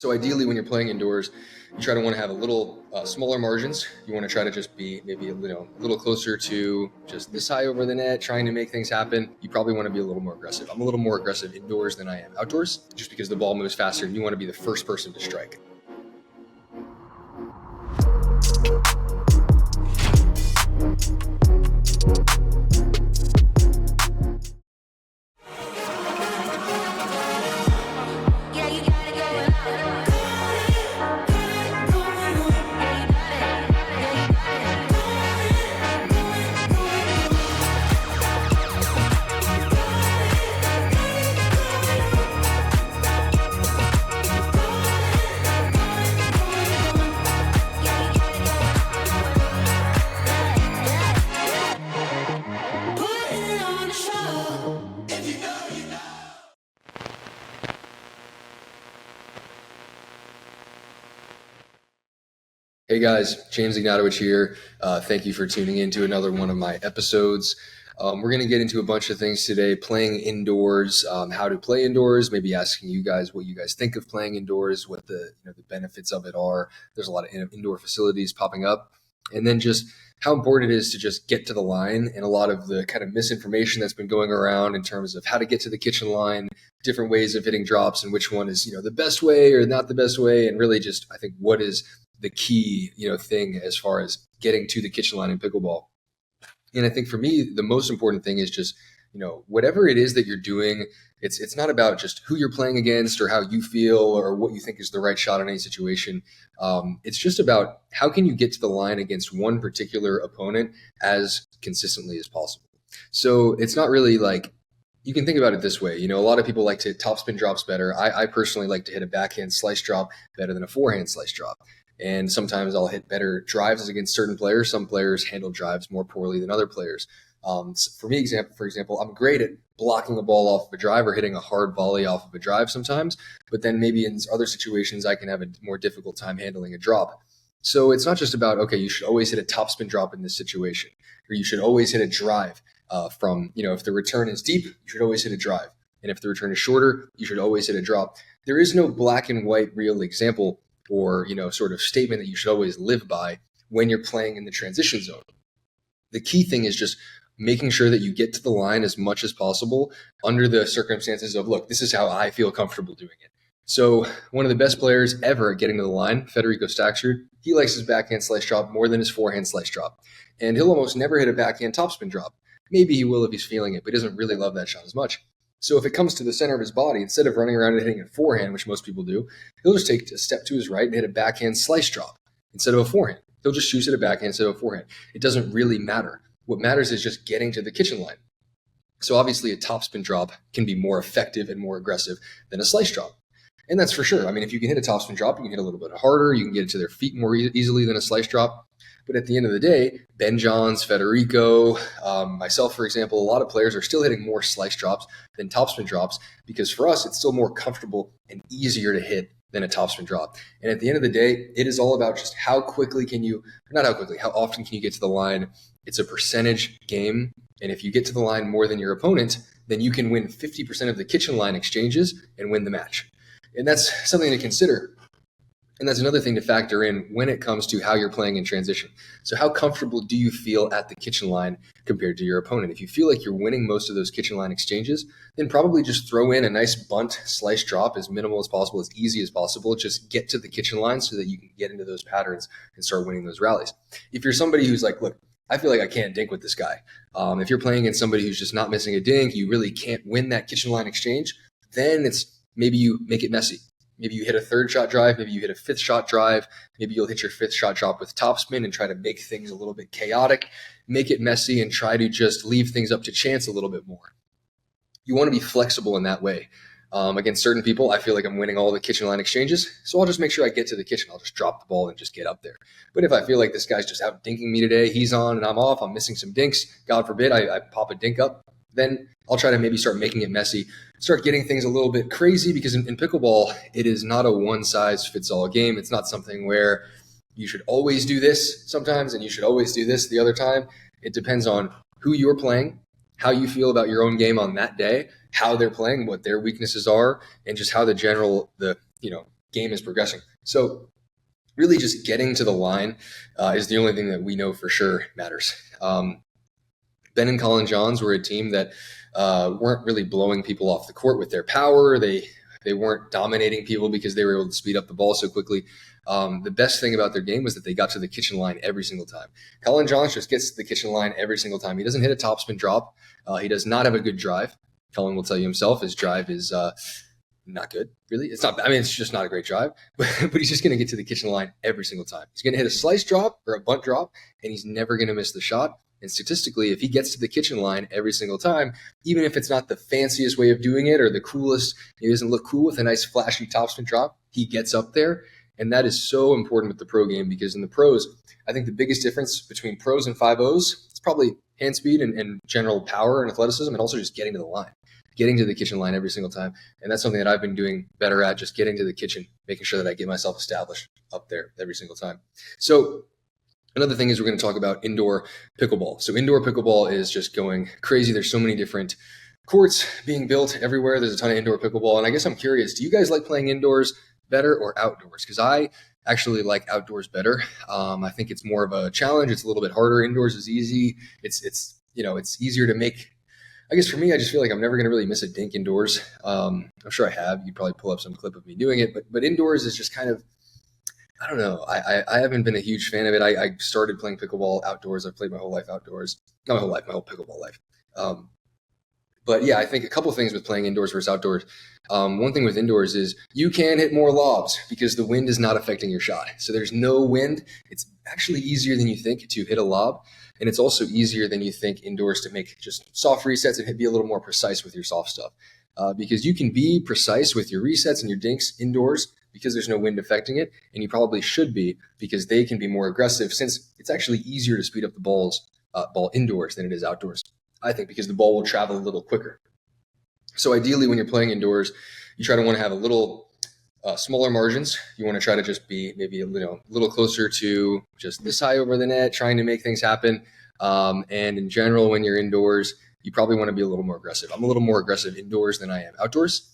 So ideally, when you're playing indoors, you try to want to have a little smaller margins. You want to try to just be maybe a little closer to just this high over the net, trying to make things happen. You probably want to be a little more aggressive. I'm a little more aggressive indoors than I am outdoors, just because the ball moves faster and you want to be the first person to strike. Hey guys, James Ignatowich here. Thank you for tuning in to another one of my episodes. We're going to get into a bunch of things today, playing indoors, how to play indoors, maybe asking you guys what you guys think of playing indoors, what the benefits of it are. There's a lot of indoor facilities popping up. And then just how important it is to just get to the line, and a lot of the kind of misinformation that's been going around in terms of how to get to the kitchen line, different ways of hitting drops, and which one is the best way or not the best way, and really just I think what is the key thing as far as getting to the kitchen line in pickleball. And I think for me, the most important thing is just whatever it is that you're doing, it's not about just who you're playing against or how you feel or what you think is the right shot in any situation. It's just about how can you get to the line against one particular opponent as consistently as possible. So it's not really like, you can think about it this way. A lot of people like to topspin drops better. I personally like to hit a backhand slice drop better than a forehand slice drop. And sometimes I'll hit better drives against certain players. Some players handle drives more poorly than other players. For example, I'm great at blocking a ball off of a drive or hitting a hard volley off of a drive sometimes, but then maybe in other situations I can have a more difficult time handling a drop. So it's not just about, okay, you should always hit a topspin drop in this situation, or you should always hit a drive if the return is deep, you should always hit a drive. And if the return is shorter, you should always hit a drop. There is no black and white real example or sort of statement that you should always live by when you're playing in the transition zone. The key thing is just making sure that you get to the line as much as possible under the circumstances of, look, this is how I feel comfortable doing it. So one of the best players ever at getting to the line, Federico Staksrud, he likes his backhand slice drop more than his forehand slice drop. And he'll almost never hit a backhand topspin drop. Maybe he will if he's feeling it, but he doesn't really love that shot as much. So if it comes to the center of his body, instead of running around and hitting a forehand, which most people do, he'll just take a step to his right and hit a backhand slice drop instead of a forehand. He'll just choose to hit a backhand instead of a forehand. It doesn't really matter. What matters is just getting to the kitchen line. So obviously a topspin drop can be more effective and more aggressive than a slice drop. And that's for sure. I mean, if you can hit a topspin drop, you can hit a little bit harder. You can get it to their feet more easily than a slice drop. But at the end of the day, Ben Johns, Federico, myself, for example, a lot of players are still hitting more slice drops than topspin drops because for us, it's still more comfortable and easier to hit than a topspin drop. And at the end of the day, it is all about just how often can you get to the line. It's a percentage game. And if you get to the line more than your opponent, then you can win 50% of the kitchen line exchanges and win the match. And that's something to consider. And that's another thing to factor in when it comes to how you're playing in transition. So how comfortable do you feel at the kitchen line compared to your opponent? If you feel like you're winning most of those kitchen line exchanges, then probably just throw in a nice bunt slice drop as minimal as possible, as easy as possible. Just get to the kitchen line so that you can get into those patterns and start winning those rallies. If you're somebody who's like, look, I feel like I can't dink with this guy. If you're playing against somebody who's just not missing a dink, you really can't win that kitchen line exchange, then it's maybe you make it messy. Maybe you hit a third shot drive, maybe you hit a fifth shot drive, maybe you'll hit your fifth shot drop with topspin and try to make things a little bit chaotic, make it messy and try to just leave things up to chance a little bit more. You want to be flexible in that way. Against certain people, I feel like I'm winning all the kitchen line exchanges, so I'll just make sure I get to the kitchen. I'll just drop the ball and just get up there. But if I feel like this guy's just out dinking me today, he's on and I'm off, I'm missing some dinks, God forbid I pop a dink up, then I'll try to maybe start making it messy, start getting things a little bit crazy because in pickleball, it is not a one-size-fits-all game. It's not something where you should always do this sometimes and you should always do this the other time. It depends on who you're playing, how you feel about your own game on that day, how they're playing, what their weaknesses are, and just how the game is progressing. So really just getting to the line is the only thing that we know for sure matters. Ben and Colin Johns were a team that weren't really blowing people off the court with their power. They weren't dominating people because they were able to speed up the ball so quickly. The best thing about their game was that they got to the kitchen line every single time. Colin Johns just gets to the kitchen line every single time. He doesn't hit a topspin drop. He does not have a good drive. Colin will tell you himself his drive is not good, really. It's not. I mean, it's just not a great drive. But he's just going to get to the kitchen line every single time. He's going to hit a slice drop or a bunt drop, and he's never going to miss the shot. And statistically, if he gets to the kitchen line every single time, even if it's not the fanciest way of doing it or the coolest, he doesn't look cool with a nice flashy topspin drop, he gets up there. And that is so important with the pro game, because in the pros, I think the biggest difference between pros and 5-0s, it's probably hand speed and general power and athleticism, and also just getting to the line, getting to the kitchen line every single time. And that's something that I've been doing better at, just getting to the kitchen, making sure that I get myself established up there every single time. So another thing is we're going to talk about indoor pickleball. So indoor pickleball is just going crazy. There's so many different courts being built everywhere. There's a ton of indoor pickleball. And I guess I'm curious, do you guys like playing indoors better or outdoors? Because I actually like outdoors better. I think it's more of a challenge. It's a little bit harder. Indoors is easy. It's easier to make. I guess for me, I just feel like I'm never going to really miss a dink indoors. I'm sure I have. You'd probably pull up some clip of me doing it. But indoors is just kind of, I don't know. I haven't been a huge fan of it. I started playing pickleball outdoors. I've played my whole life outdoors. Not my whole life, my whole pickleball life. But yeah, I think a couple things with playing indoors versus outdoors. One thing with indoors is you can hit more lobs because the wind is not affecting your shot. So there's no wind. It's actually easier than you think to hit a lob. And it's also easier than you think indoors to make just soft resets and be a little more precise with your soft stuff. Because you can be precise with your resets and your dinks indoors because there's no wind affecting it. And you probably should be, because they can be more aggressive, since it's actually easier to speed up the ball indoors than it is outdoors, I think, because the ball will travel a little quicker. So ideally, when you're playing indoors, you try to want to have a little smaller margins. You want to try to just be maybe a little closer to just this high over the net, trying to make things happen. And in general, when you're indoors, you probably want to be a little more aggressive. I'm a little more aggressive indoors than I am outdoors,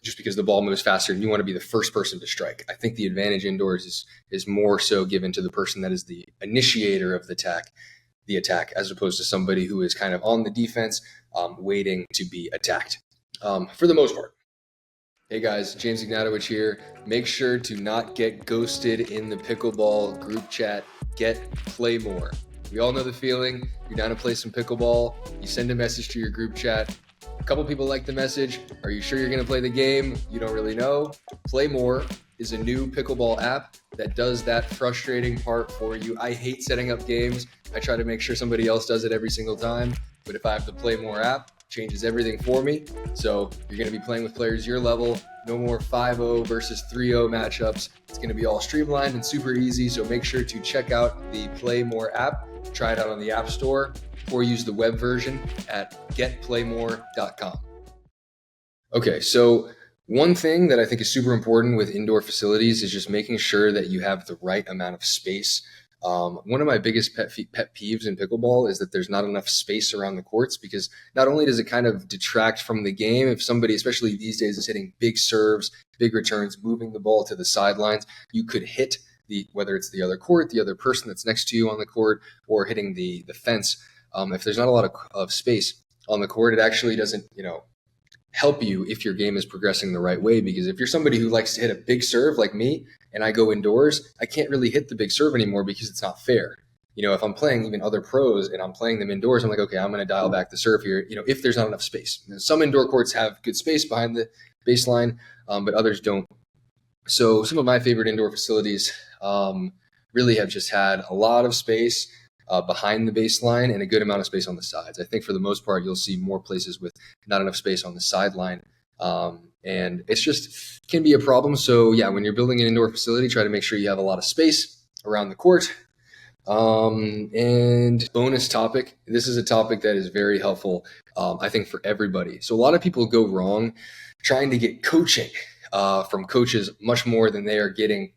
just because the ball moves faster and you want to be the first person to strike. I think the advantage indoors is more so given to the person that is the initiator of the attack, as opposed to somebody who is kind of on the defense, waiting to be attacked, for the most part. Hey guys, James Ignatowich here. Make sure to not get ghosted in the pickleball group chat. Play more. We all know the feeling. You're down to play some pickleball. You send a message to your group chat. A couple people like the message. Are you sure you're going to play the game? You don't really know. Play More is a new pickleball app that does that frustrating part for you. I hate setting up games. I try to make sure somebody else does it every single time. But if I have the Play More app, it changes everything for me. So you're going to be playing with players your level. No more 5-0 versus 3-0 matchups. It's going to be all streamlined and super easy. So make sure to check out the Play More app. Try it out on the App Store, or use the web version at getplaymore.com. Okay, so one thing that I think is super important with indoor facilities is just making sure that you have the right amount of space. One of my biggest pet peeves in pickleball is that there's not enough space around the courts, because not only does it kind of detract from the game, if somebody, especially these days, is hitting big serves, big returns, moving the ball to the sidelines, you could hit whether it's the other court, the other person that's next to you on the court, or hitting the fence. If there's not a lot of space on the court, it actually doesn't, help you if your game is progressing the right way. Because if you're somebody who likes to hit a big serve like me, and I go indoors, I can't really hit the big serve anymore because it's not fair. If I'm playing even other pros and I'm playing them indoors, I'm like, okay, I'm going to dial back the serve here, if there's not enough space. Some indoor courts have good space behind the baseline, but others don't. So some of my favorite indoor facilities really have just had a lot of space behind the baseline and a good amount of space on the sides. I think for the most part, you'll see more places with not enough space on the sideline. And it's just can be a problem. So yeah, when you're building an indoor facility, try to make sure you have a lot of space around the court. And bonus topic, this is a topic that is very helpful, I think, for everybody. So a lot of people go wrong trying to get coaching from coaches much more than they are getting,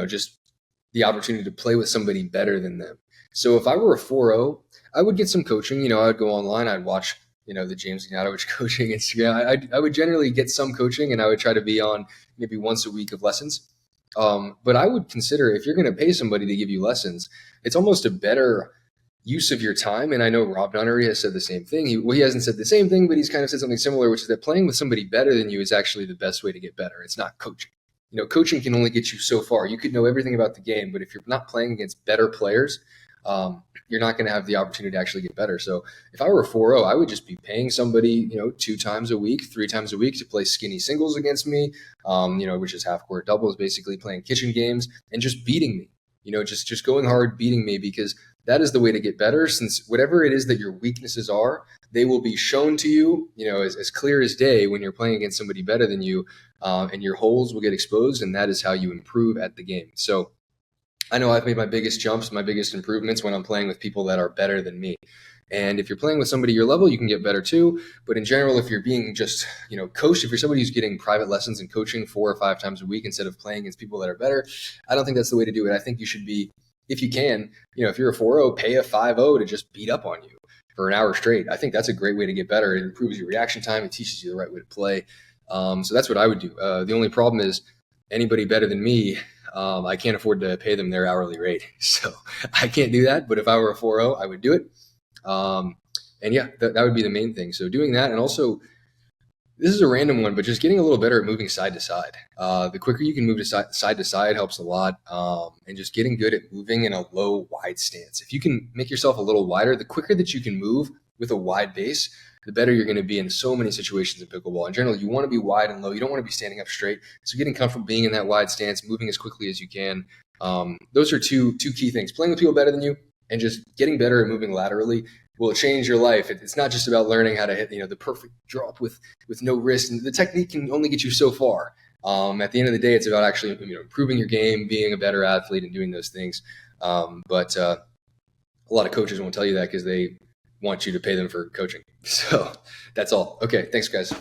just the opportunity to play with somebody better than them. So if I were a 4-0, I would get some coaching. I would go online, I'd watch, the James Ignatowich coaching Instagram. I would generally get some coaching, and I would try to be on maybe once a week of lessons. But I would consider, if you're going to pay somebody to give you lessons, it's almost a better use of your time. And I know Rob Nunnery has said the same thing. He hasn't said the same thing, but he's kind of said something similar, which is that playing with somebody better than you is actually the best way to get better. It's not coaching. Coaching can only get you so far. You could know everything about the game, but if you're not playing against better players, you're not going to have the opportunity to actually get better. So if I were a 4-0, I would just be paying somebody, 2 times a week, 3 times a week to play skinny singles against me, which is half court doubles, basically playing kitchen games and just beating me, just going hard, beating me, because that is the way to get better, since whatever it is that your weaknesses are, they will be shown to you, as clear as day when you're playing against somebody better than you, and your holes will get exposed, and that is how you improve at the game. So I know I've made my biggest jumps, my biggest improvements when I'm playing with people that are better than me. And if you're playing with somebody your level, you can get better too. But in general, if you're being just, coached, if you're somebody who's getting private lessons and coaching 4 or 5 times a week instead of playing against people that are better, I don't think that's the way to do it. I think you should be, if you can, if you're a 4-0, pay a 5-0 to just beat up on you for an hour straight. I think that's a great way to get better. It improves your reaction time. It teaches you the right way to play. So that's what I would do. The only problem is anybody better than me, I can't afford to pay them their hourly rate. So I can't do that. But if I were a 4-0, I would do it. And yeah, that would be the main thing. So doing that, and also, this is a random one, but just getting a little better at moving side to side. The quicker you can move side to side helps a lot. And just getting good at moving in a low, wide stance. If you can make yourself a little wider, the quicker that you can move with a wide base, the better you're going to be in so many situations in pickleball. In general, you want to be wide and low. You don't want to be standing up straight. So getting comfortable being in that wide stance, moving as quickly as you can. Those are two key things. Playing with people better than you and just getting better at moving laterally will change your life. It's not just about learning how to hit, the perfect drop with no wrist. And the technique can only get you so far. At the end of the day, it's about actually improving your game, being a better athlete, and doing those things. But a lot of coaches won't tell you that because they want you to pay them for coaching. So that's all. Okay. Thanks, guys.